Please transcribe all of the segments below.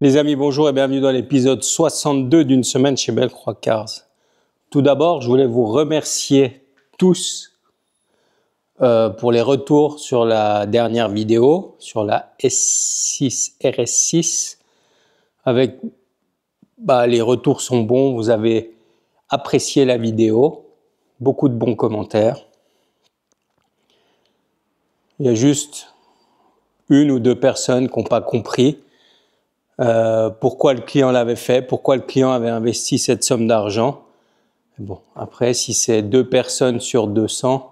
Les amis, bonjour et bienvenue dans l'épisode 62 d'une semaine chez Bellecroix Cars. Tout d'abord, je voulais vous remercier tous pour les retours sur la dernière vidéo, sur la S6 RS6. Avec, les retours sont bons, vous avez apprécié la vidéo, beaucoup de bons commentaires. Il y a juste une ou deux personnes qui n'ont pas compris pourquoi le client l'avait fait, pourquoi le client avait investi cette somme d'argent. Bon, après, si c'est 2 personnes sur 200,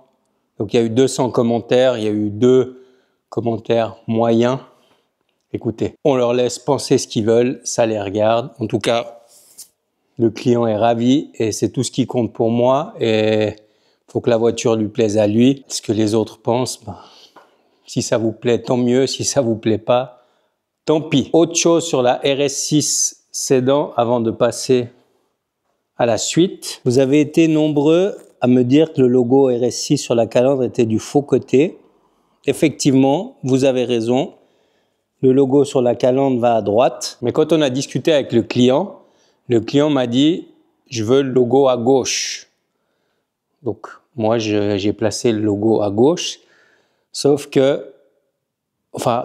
donc il y a eu 200 commentaires, il y a eu 2 commentaires moyens. Écoutez, on leur laisse penser ce qu'ils veulent, ça les regarde. En tout cas, le client est ravi et c'est tout ce qui compte pour moi. Et il faut que la voiture lui plaise à lui. Ce que les autres pensent, si ça vous plaît, tant mieux. Si ça vous plaît pas, tant pis. Autre chose sur la RS6 Sedan avant de passer à la suite. Vous avez été nombreux à me dire que le logo RS6 sur la calandre était du faux côté. Effectivement, vous avez raison. Le logo sur la calandre va à droite. Mais quand on a discuté avec le client m'a dit « je veux le logo à gauche ». Donc, moi, j'ai placé le logo à gauche. Sauf que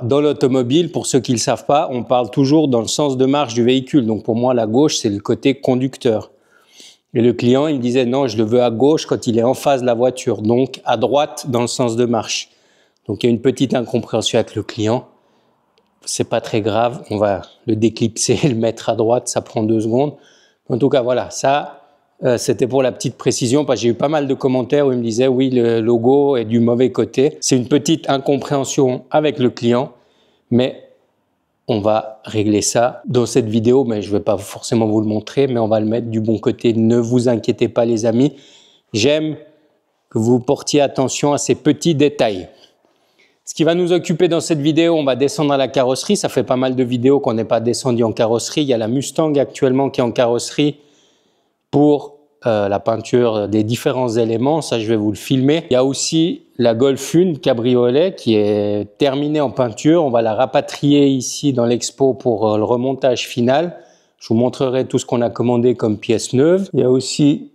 dans l'automobile, pour ceux qui ne le savent pas, on parle toujours dans le sens de marche du véhicule. Donc pour moi, la gauche, c'est le côté conducteur. Et le client, il me disait, non, je le veux à gauche quand il est en face de la voiture. Donc à droite dans le sens de marche. Donc il y a une petite incompréhension avec le client. C'est pas très grave. On va le déclipser et le mettre à droite. Ça prend 2 secondes. En tout cas, voilà. Ça, c'était pour la petite précision, parce que j'ai eu pas mal de commentaires où ils me disaient oui, le logo est du mauvais côté. C'est une petite incompréhension avec le client, mais on va régler ça dans cette vidéo, mais je ne vais pas forcément vous le montrer, mais on va le mettre du bon côté. Ne vous inquiétez pas les amis, j'aime que vous portiez attention à ces petits détails. Ce qui va nous occuper dans cette vidéo, on va descendre à la carrosserie. Ça fait pas mal de vidéos qu'on n'est pas descendu en carrosserie. Il y a la Mustang actuellement qui est en carrosserie pour la peinture des différents éléments, ça je vais vous le filmer. Il y a aussi la Golf 1 cabriolet qui est terminée en peinture. On va la rapatrier ici dans l'expo pour le remontage final. Je vous montrerai tout ce qu'on a commandé comme pièces neuves. Il y a aussi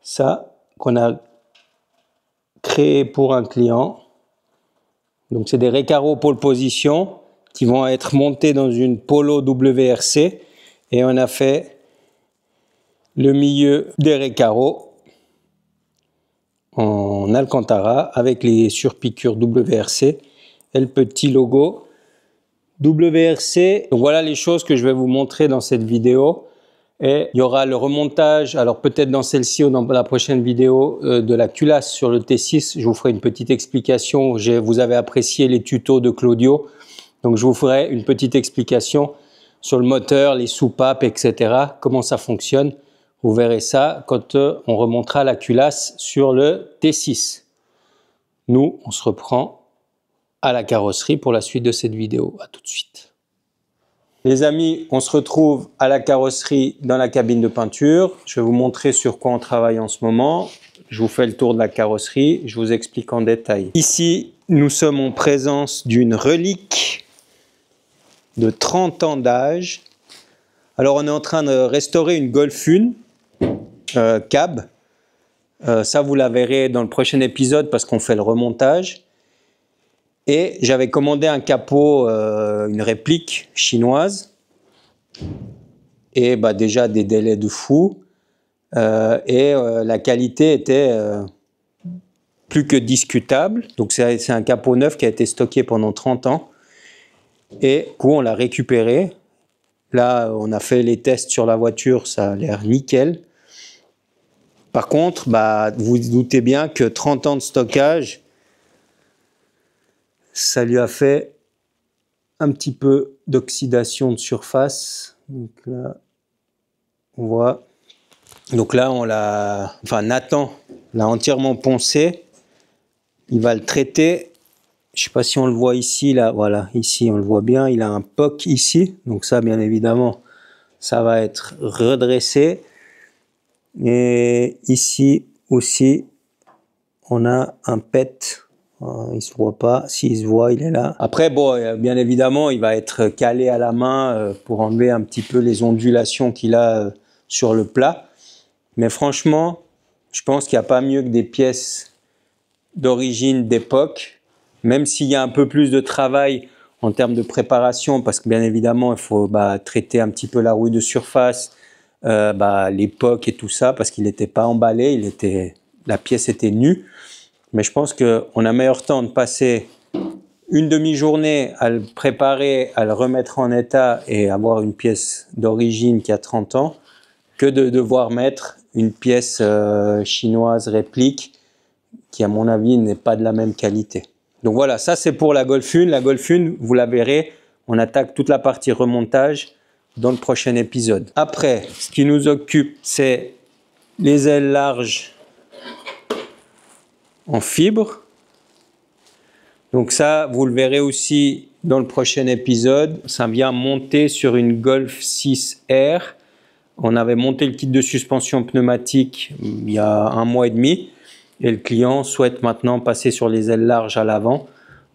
ça qu'on a créé pour un client. Donc c'est des récarreaux pole position qui vont être montés dans une Polo WRC. Et on a fait le milieu des récarreaux en Alcantara avec les surpiqûres WRC et le petit logo WRC. Donc voilà les choses que je vais vous montrer dans cette vidéo. Et il y aura le remontage, alors peut-être dans celle-ci ou dans la prochaine vidéo, de la culasse sur le T6. Je vous ferai une petite explication. Vous avez apprécié les tutos de Claudio. Donc je vous ferai une petite explication sur le moteur, les soupapes, etc. Comment ça fonctionne. Vous verrez ça quand on remontera la culasse sur le T6. Nous, on se reprend à la carrosserie pour la suite de cette vidéo. À tout de suite. Les amis, on se retrouve à la carrosserie dans la cabine de peinture. Je vais vous montrer sur quoi on travaille en ce moment. Je vous fais le tour de la carrosserie. Je vous explique en détail. Ici, nous sommes en présence d'une relique de 30 ans d'âge. Alors on est en train de restaurer une Golf 1 cab. Ça vous la verrez dans le prochain épisode parce qu'on fait le remontage. Et j'avais commandé un capot, une réplique chinoise. Et déjà des délais de fou. La qualité était plus que discutable. Donc c'est un capot neuf qui a été stocké pendant 30 ans. Et du coup, on l'a récupéré. Là, on a fait les tests sur la voiture, ça a l'air nickel. Par contre, vous vous doutez bien que 30 ans de stockage, ça lui a fait un petit peu d'oxydation de surface. Donc là, on voit. Donc là, Nathan l'a entièrement poncé. Il va le traiter. Je ne sais pas si on le voit ici, là, voilà, ici on le voit bien, il a un POC ici, donc ça bien évidemment, ça va être redressé. Et ici aussi, on a un pet. Il se voit pas. S'il se voit, il est là. Après, bon, bien évidemment, il va être calé à la main pour enlever un petit peu les ondulations qu'il a sur le plat. Mais franchement, je pense qu'il n'y a pas mieux que des pièces d'origine, d'époque, même s'il y a un peu plus de travail en termes de préparation, parce que bien évidemment, il faut traiter un petit peu la rouille de surface, l'époque et tout ça, parce qu'il n'était pas emballé, la pièce était nue. Mais je pense qu'on a meilleur temps de passer une demi-journée à le préparer, à le remettre en état et avoir une pièce d'origine qui a 30 ans, que de devoir mettre une pièce chinoise réplique qui, à mon avis, n'est pas de la même qualité. Donc voilà, ça c'est pour la Golf 1. La Golf 1, vous la verrez, on attaque toute la partie remontage dans le prochain épisode. Après, ce qui nous occupe, c'est les ailes larges en fibre. Donc ça, vous le verrez aussi dans le prochain épisode. Ça vient monter sur une Golf 6R. On avait monté le kit de suspension pneumatique il y a 1 mois et demi. Et le client souhaite maintenant passer sur les ailes larges à l'avant.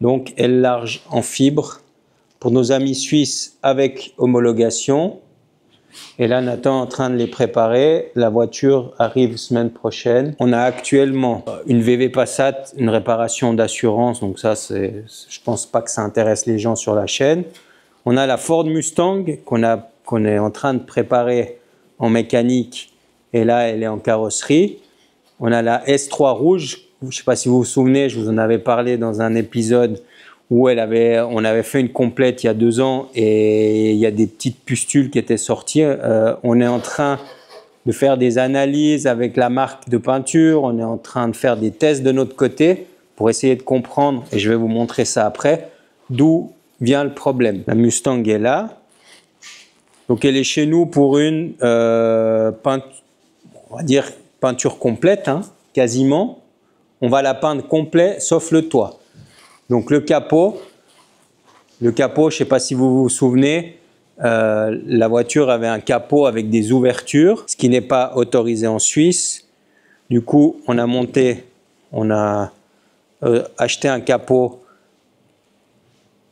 Donc ailes larges en fibre pour nos amis suisses avec homologation. Et là, Nathan est en train de les préparer. La voiture arrive semaine prochaine. On a actuellement une VW Passat, une réparation d'assurance. Donc ça, je pense pas que ça intéresse les gens sur la chaîne. On a la Ford Mustang qu'on est en train de préparer en mécanique. Et là, elle est en carrosserie. On a la S3 rouge. Je ne sais pas si vous vous souvenez, je vous en avais parlé dans un épisode où on avait fait une complète il y a 2 ans et il y a des petites pustules qui étaient sorties. On est en train de faire des analyses avec la marque de peinture. On est en train de faire des tests de notre côté pour essayer de comprendre, et je vais vous montrer ça après, d'où vient le problème. La Mustang est là. Donc elle est chez nous pour une peinture, on va dire peinture complète, hein, quasiment. On va la peindre complet sauf le toit. Donc le capot, je ne sais pas si vous vous souvenez, la voiture avait un capot avec des ouvertures, ce qui n'est pas autorisé en Suisse. Du coup, on a acheté un capot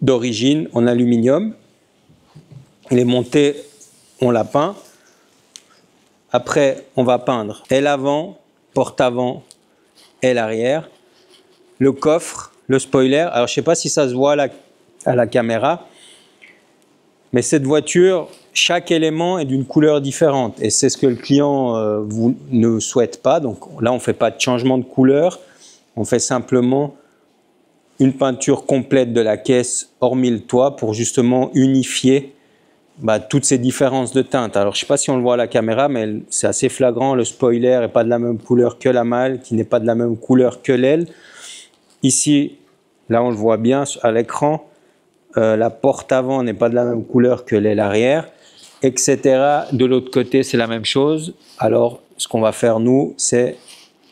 d'origine en aluminium. Il est monté, on l'a peint. Après, on va peindre aile avant, porte avant, aile arrière, le coffre, le spoiler. Alors, je ne sais pas si ça se voit à la caméra, mais cette voiture, chaque élément est d'une couleur différente. Et c'est ce que le client ne souhaite pas. Donc là, on ne fait pas de changement de couleur. On fait simplement une peinture complète de la caisse, hormis le toit, pour justement unifier toutes ces différences de teintes. Alors, je ne sais pas si on le voit à la caméra, mais c'est assez flagrant. Le spoiler n'est pas de la même couleur que la malle, qui n'est pas de la même couleur que l'aile. Ici, là, on le voit bien à l'écran. La porte avant n'est pas de la même couleur que l'aile arrière, etc. De l'autre côté, c'est la même chose. Alors, ce qu'on va faire, nous, c'est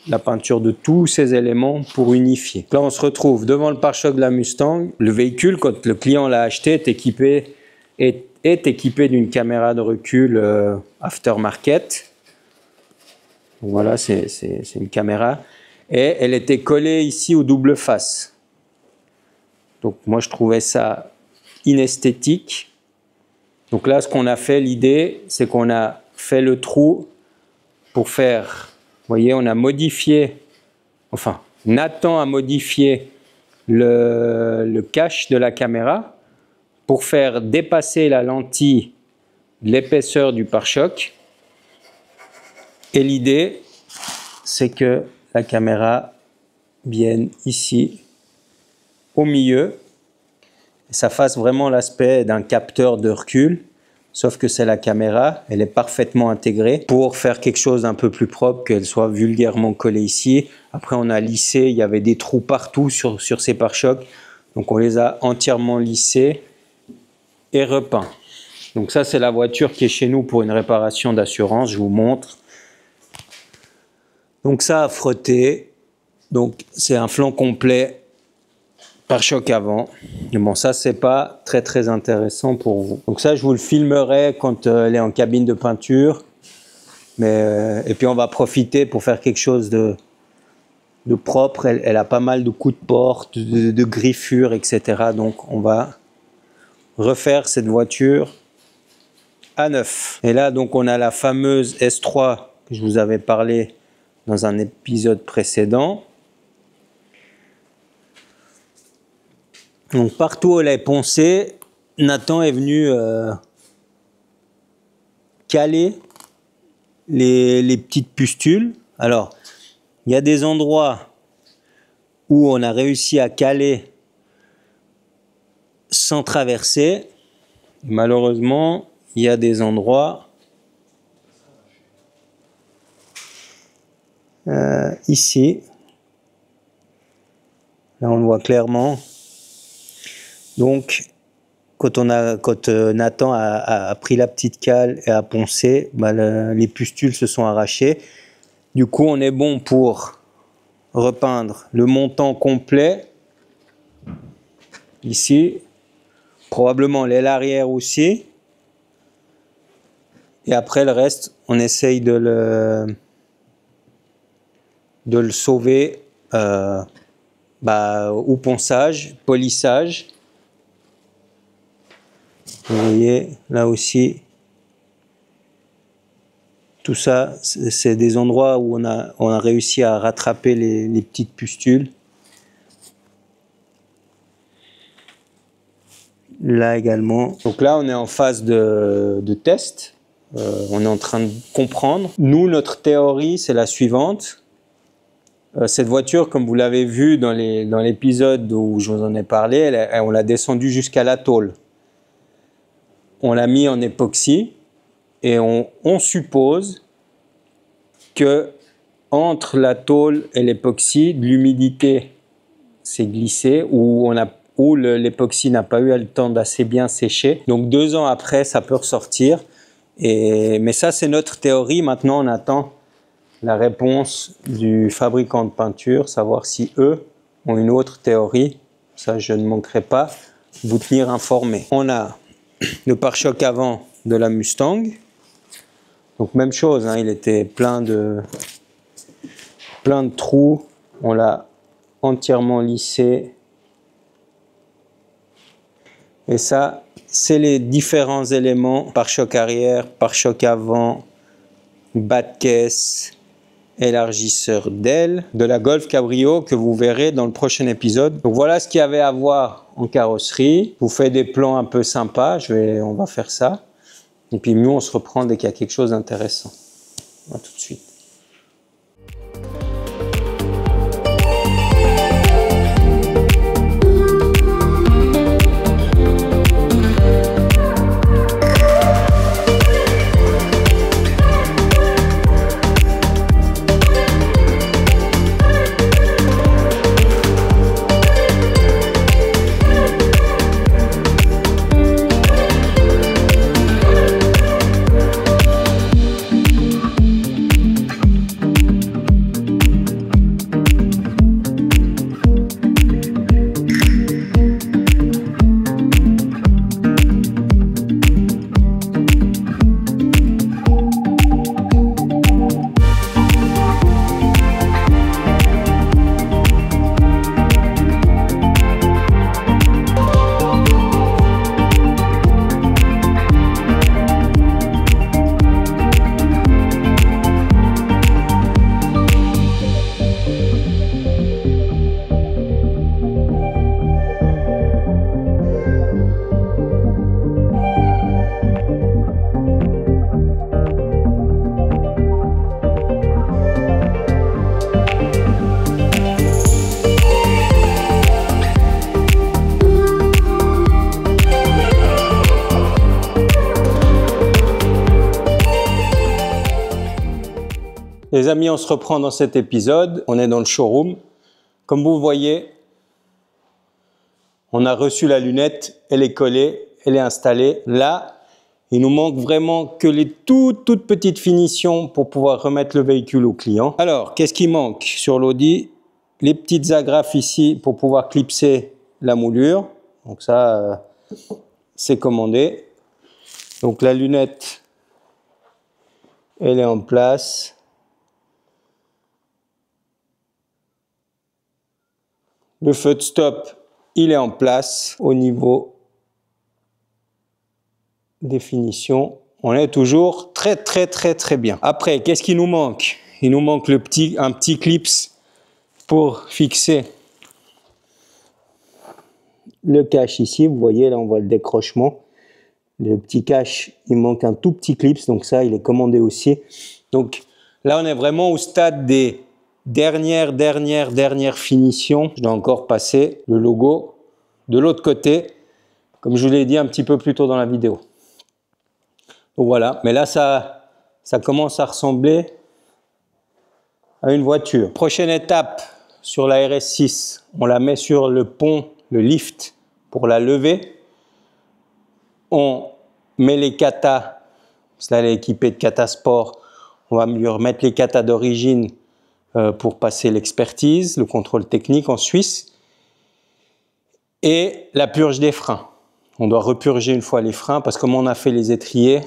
la peinture de tous ces éléments pour unifier. Là, on se retrouve devant le pare-choc de la Mustang. Le véhicule, quand le client l'a acheté, est équipé d'une caméra de recul aftermarket. Voilà, c'est une caméra. Et elle était collée ici au double face. Donc moi, je trouvais ça inesthétique. Donc là, ce qu'on a fait, l'idée, c'est qu'on a fait le trou pour faire... Vous voyez, on a modifié... Enfin, Nathan a modifié le cache de la caméra pour faire dépasser la lentille de l'épaisseur du pare-choc. Et l'idée, c'est que la caméra vienne ici, au milieu, et ça fasse vraiment l'aspect d'un capteur de recul, sauf que c'est la caméra, elle est parfaitement intégrée pour faire quelque chose d'un peu plus propre, qu'elle soit vulgairement collée ici. Après, on a lissé, il y avait des trous partout sur ces pare-chocs, donc on les a entièrement lissés et repeints. Donc ça, c'est la voiture qui est chez nous pour une réparation d'assurance, je vous montre. Donc ça a frotté, donc c'est un flanc complet pare-choc avant. Mais bon, ça, c'est pas très intéressant pour vous. Donc ça, je vous le filmerai quand elle est en cabine de peinture. Mais, et puis, on va profiter pour faire quelque chose de propre. Elle a pas mal de coups de porte, de griffures, etc. Donc, on va refaire cette voiture à neuf. Et là, donc, on a la fameuse S3 que je vous avais parlé dans un épisode précédent. Donc, partout où elle est poncée, Nathan est venu caler les petites pustules. Alors, il y a des endroits où on a réussi à caler sans traverser. Malheureusement, il y a des endroits ici. Là, on le voit clairement. Donc, quand Nathan a pris la petite cale et a poncé, bah, les pustules se sont arrachées. Du coup, on est bon pour repeindre le montant complet. Ici, probablement l'aile arrière aussi. Et après le reste, on essaye de le sauver au ponçage, polissage. Vous voyez, là aussi, tout ça, c'est des endroits où on a réussi à rattraper les petites pustules. Là également. Donc là, on est en phase de test. On est en train de comprendre. Nous, notre théorie, c'est la suivante. Cette voiture, comme vous l'avez vu dans l'épisode où je vous en ai parlé, on l'a descendue jusqu'à la tôle. On l'a mis en époxy et on suppose que entre la tôle et l'époxy, de l'humidité s'est glissée ou l'époxy n'a pas eu le temps d'assez bien sécher. Donc 2 ans après, ça peut ressortir. Mais ça, c'est notre théorie. Maintenant, on attend la réponse du fabricant de peinture, savoir si eux ont une autre théorie. Ça, je ne manquerai pas de vous tenir informé. On a le pare-choc avant de la Mustang. Donc même chose, hein, il était plein de trous. On l'a entièrement lissé. Et ça, c'est les différents éléments, pare-choc arrière, pare-choc avant, bas de caisse, élargisseur d'aile de la Golf Cabrio que vous verrez dans le prochain épisode. Donc voilà ce qu'il y avait à voir en carrosserie. Je vous fais des plans un peu sympas, on va faire ça. Et puis nous, on se reprend dès qu'il y a quelque chose d'intéressant. À tout de suite. Les amis, on se reprend dans cet épisode. On est dans le showroom. Comme vous voyez, on a reçu la lunette, elle est collée, elle est installée. Là, il nous manque vraiment que les toutes petites finitions pour pouvoir remettre le véhicule au client. Alors, qu'est-ce qui manque sur l'Audi? Les petites agrafes ici pour pouvoir clipser la moulure. Donc ça, c'est commandé. Donc la lunette, elle est en place. Le feu de stop, il est en place. Au niveau définition, on est toujours très bien. Après, qu'est-ce qui nous manque? Il nous manque un petit clips pour fixer le cache ici. Vous voyez, là, on voit le décrochement. Le petit cache, il manque un tout petit clips, donc ça, il est commandé aussi. Donc là, on est vraiment au stade des dernières finitions. Je dois encore passer le logo de l'autre côté, comme je vous l'ai dit un petit peu plus tôt dans la vidéo. Donc voilà, mais là, ça commence à ressembler à une voiture. Prochaine étape sur la RS6, on la met sur le pont, le lift, pour la lever. On met les katas, parce que là elle est équipée de kata sport, on va lui remettre les katas d'origine pour passer l'expertise, le contrôle technique en Suisse. Et la purge des freins. On doit repurger une fois les freins, parce que comme on a fait les étriers,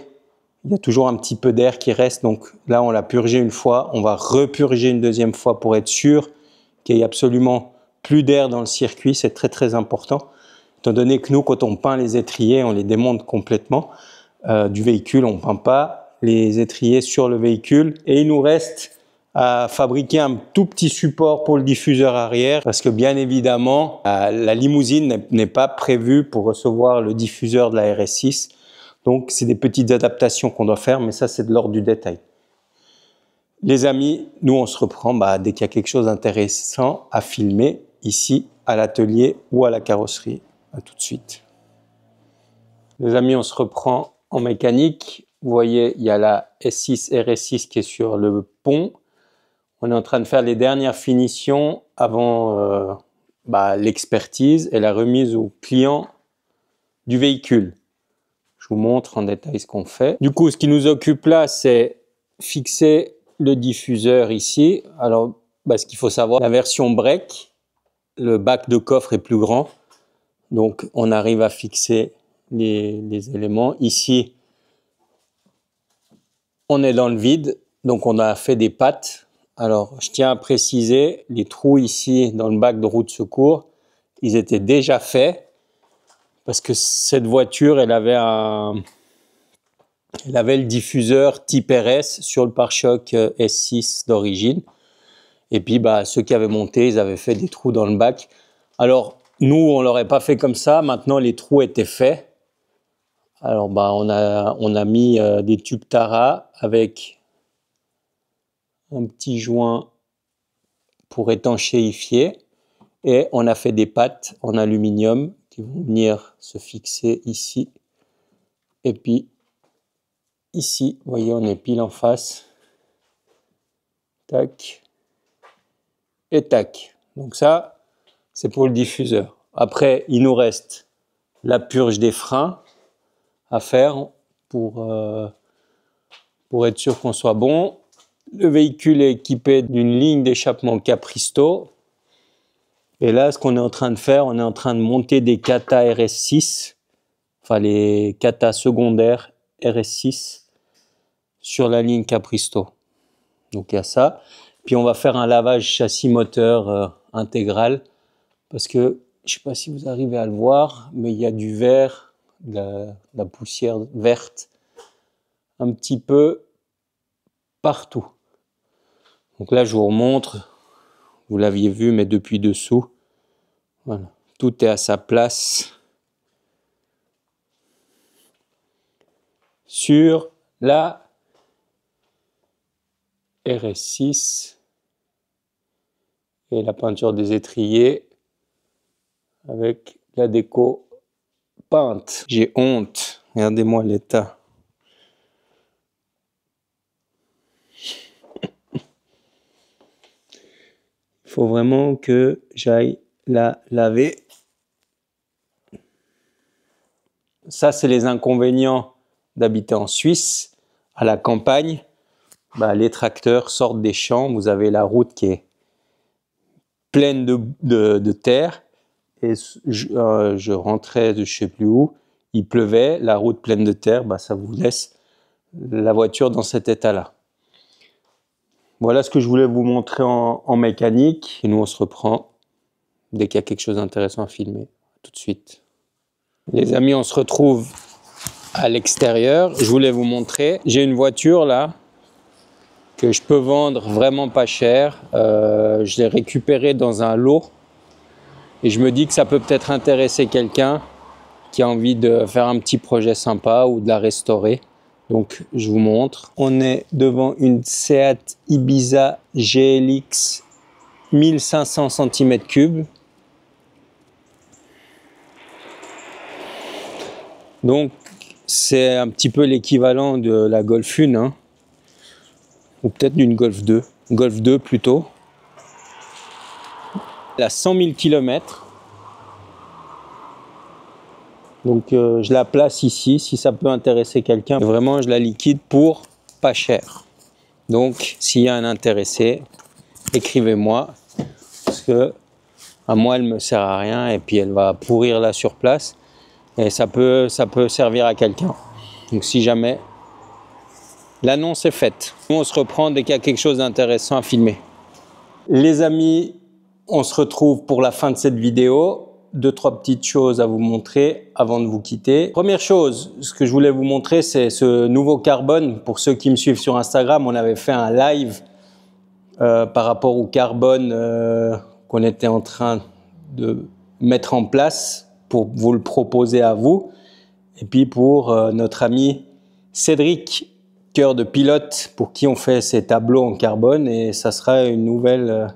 il y a toujours un petit peu d'air qui reste, donc là on l'a purgé une fois, on va repurger une deuxième fois pour être sûr qu'il n'y ait absolument plus d'air dans le circuit, c'est très important. Étant donné que nous, quand on peint les étriers, on les démonte complètement du véhicule, on ne peint pas les étriers sur le véhicule. Et il nous reste à fabriquer un tout petit support pour le diffuseur arrière, parce que bien évidemment, la limousine n'est pas prévue pour recevoir le diffuseur de la RS6. Donc, c'est des petites adaptations qu'on doit faire, mais ça, c'est de l'ordre du détail. Les amis, nous, on se reprend dès qu'il y a quelque chose d'intéressant à filmer ici, à l'atelier ou à la carrosserie. À tout de suite. Les amis, on se reprend en mécanique. Vous voyez, il y a la S6 RS6 qui est sur le pont. On est en train de faire les dernières finitions avant l'expertise et la remise au client du véhicule. Je vous montre en détail ce qu'on fait. Du coup, ce qui nous occupe là, c'est fixer le diffuseur ici. Alors, ce qu'il faut savoir, la version break, le bac de coffre est plus grand. Donc, on arrive à fixer les éléments. Ici, on est dans le vide, donc on a fait des pattes. Alors, je tiens à préciser, les trous ici, dans le bac de roue de secours, ils étaient déjà faits, parce que cette voiture, elle avait le diffuseur type RS sur le pare-choc S6 d'origine. Et puis, ceux qui avaient monté, ils avaient fait des trous dans le bac. Alors, nous, on ne l'aurait pas fait comme ça. Maintenant, les trous étaient faits. Alors, on a mis des tubes Tara avec un petit joint pour étanchéifier. Et on a fait des pattes en aluminium qui vont venir se fixer ici. Et puis, ici, vous voyez, on est pile en face. Tac. Et tac. Donc ça, c'est pour le diffuseur. Après, il nous reste la purge des freins à faire pour être sûr qu'on soit bon. Le véhicule est équipé d'une ligne d'échappement Capristo. Et là, ce qu'on est en train de faire, on est en train de monter des kata RS6, enfin les kata secondaires RS6 sur la ligne Capristo. Donc il y a ça. Puis on va faire un lavage châssis moteur intégral, parce que je ne sais pas si vous arrivez à le voir, mais il y a du verre, de la poussière verte, un petit peu partout. Donc là, je vous remontre. Vous l'aviez vu, mais depuis dessous. Voilà. Tout est à sa place. Sur la RS6 et la peinture des étriers avec la déco peinte. J'ai honte. Regardez-moi l'état. Il faut vraiment que j'aille la laver. Ça, c'est les inconvénients d'habiter en Suisse, à la campagne. Les tracteurs sortent des champs. Vous avez la route qui est pleine de terre. et je rentrais de je sais plus où, il pleuvait, la route pleine de terre, bah, ça vous laisse la voiture dans cet état-là. Voilà ce que je voulais vous montrer en mécanique. Et nous, on se reprend dès qu'il y a quelque chose d'intéressant à filmer. Tout de suite. Les amis, on se retrouve à l'extérieur. Je voulais vous montrer. J'ai une voiture là que je peux vendre vraiment pas cher. Je l'ai récupérée dans un lot. Et je me dis que ça peut peut-être intéresser quelqu'un qui a envie de faire un petit projet sympa ou de la restaurer. Donc, je vous montre. On est devant une Seat Ibiza GLX 1500 cm3. Donc, c'est un petit peu l'équivalent de la Golf 1, hein, ou peut-être d'une Golf 2. Golf 2 plutôt. Elle a 100 000 km. Donc, je la place ici, si ça peut intéresser quelqu'un. Vraiment, je la liquide pour pas cher. Donc, s'il y a un intéressé, écrivez-moi. Parce que, à moi, elle me sert à rien et puis elle va pourrir là sur place. Et ça peut servir à quelqu'un. Donc, si jamais, l'annonce est faite. On se reprend dès qu'il y a quelque chose d'intéressant à filmer. Les amis, on se retrouve pour la fin de cette vidéo. 2-3 petites choses à vous montrer avant de vous quitter. Première chose, ce que je voulais vous montrer, c'est ce nouveau carbone. Pour ceux qui me suivent sur Instagram, on avait fait un live par rapport au carbone qu'on était en train de mettre en place pour vous le proposer à vous. Et puis pour notre ami Cédric, cœur de pilote, pour qui on fait ces tableaux en carbone. Et ça sera une nouvelle...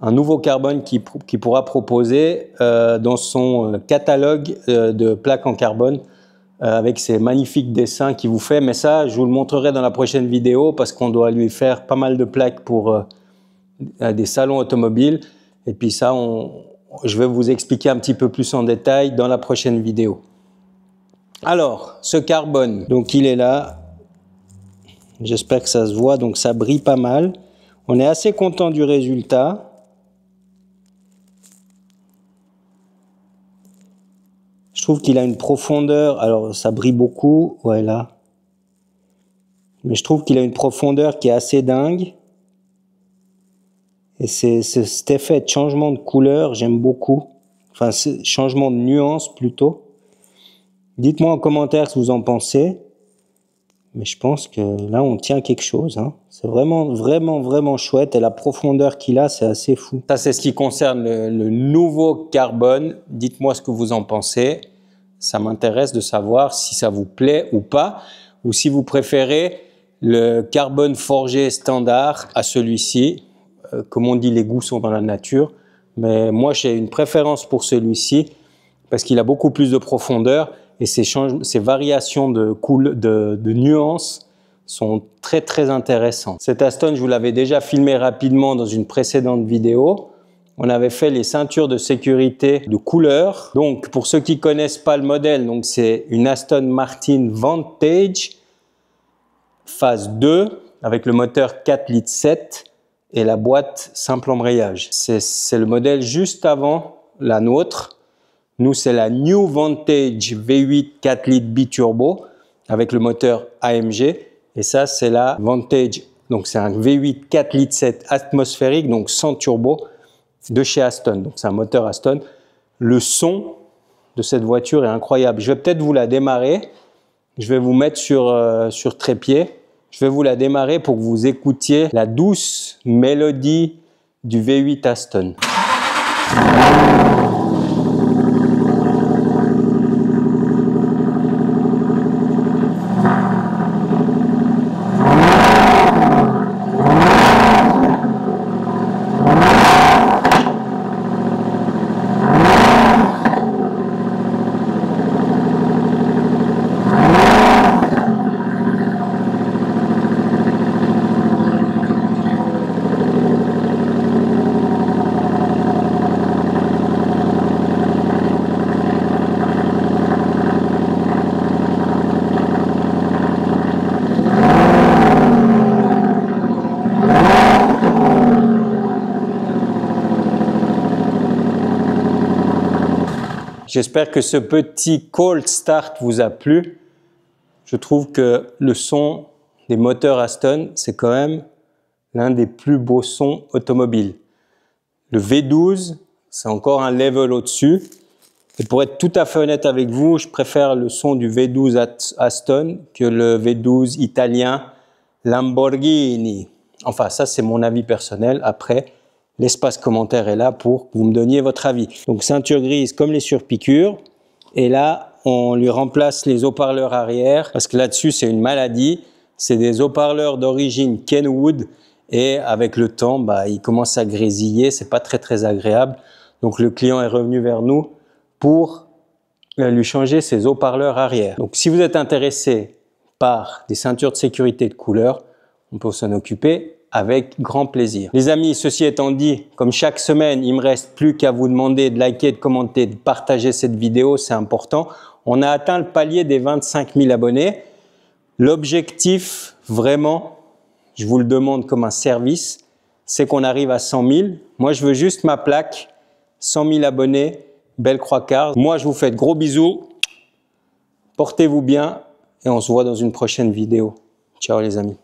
un nouveau carbone qui pourra proposer dans son catalogue de plaques en carbone avec ces magnifiques dessins qu'il vous fait. Mais ça, je vous le montrerai dans la prochaine vidéo parce qu'on doit lui faire pas mal de plaques pour des salons automobiles. Et puis ça, je vais vous expliquer un petit peu plus en détail dans la prochaine vidéo. Alors, ce carbone, donc il est là. J'espère que ça se voit, donc ça brille pas mal. On est assez content du résultat. Je trouve qu'il a une profondeur, alors ça brille beaucoup, ouais là. Mais je trouve qu'il a une profondeur qui est assez dingue. Et c'est cet effet de changement de couleur, j'aime beaucoup. Enfin, changement de nuance plutôt. Dites-moi en commentaire ce que vous en pensez. Mais je pense que là, on tient quelque chose, hein. C'est vraiment, vraiment, vraiment chouette. Et la profondeur qu'il a, c'est assez fou. Ça, c'est ce qui concerne le nouveau carbone. Dites-moi ce que vous en pensez. Ça m'intéresse de savoir si ça vous plaît ou pas. Ou si vous préférez le carbone forgé standard à celui-ci. Comme on dit, les goûts sont dans la nature. Mais moi, j'ai une préférence pour celui-ci parce qu'il a beaucoup plus de profondeur. Et ces variations de nuances sont très très intéressantes. Cet Aston, je vous l'avais déjà filmé rapidement dans une précédente vidéo. On avait fait les ceintures de sécurité de couleur. Donc pour ceux qui connaissent pas le modèle, donc c'est une Aston Martin Vantage phase 2 avec le moteur 4,7 litres et la boîte simple embrayage. C'est le modèle juste avant la nôtre. Nous, c'est la New Vantage V8 4 litres biturbo avec le moteur AMG. Et ça, c'est la Vantage. Donc, c'est un V8 4 litres 7 atmosphérique, donc sans turbo, de chez Aston. Donc, c'est un moteur Aston. Le son de cette voiture est incroyable. Je vais peut-être vous la démarrer. Je vais vous mettre sur trépied. Je vais vous la démarrer pour que vous écoutiez la douce mélodie du V8 Aston. J'espère que ce petit cold start vous a plu. Je trouve que le son des moteurs Aston, c'est quand même l'un des plus beaux sons automobiles. Le V12, c'est encore un level au-dessus. Et pour être tout à fait honnête avec vous, je préfère le son du V12 Aston que le V12 italien Lamborghini. Enfin, ça, c'est mon avis personnel. Après, l'espace commentaire est là pour que vous me donniez votre avis. Donc, ceinture grise comme les surpiqûres. Et là, on lui remplace les haut-parleurs arrière parce que là-dessus, c'est une maladie. C'est des haut-parleurs d'origine Kenwood. Et avec le temps, il commence à grésiller. C'est pas très agréable. Donc, le client est revenu vers nous pour lui changer ses haut-parleurs arrière. Donc, si vous êtes intéressé par des ceintures de sécurité de couleur, on peut s'en occuper avec grand plaisir. Les amis, ceci étant dit, comme chaque semaine, il ne me reste plus qu'à vous demander de liker, de commenter, de partager cette vidéo, c'est important. On a atteint le palier des 25 000 abonnés. L'objectif, vraiment, je vous le demande comme un service, c'est qu'on arrive à 100 000. Moi, je veux juste ma plaque, 100 000 abonnés, belle croix carte. Moi, je vous fais de gros bisous. Portez-vous bien et on se voit dans une prochaine vidéo. Ciao les amis.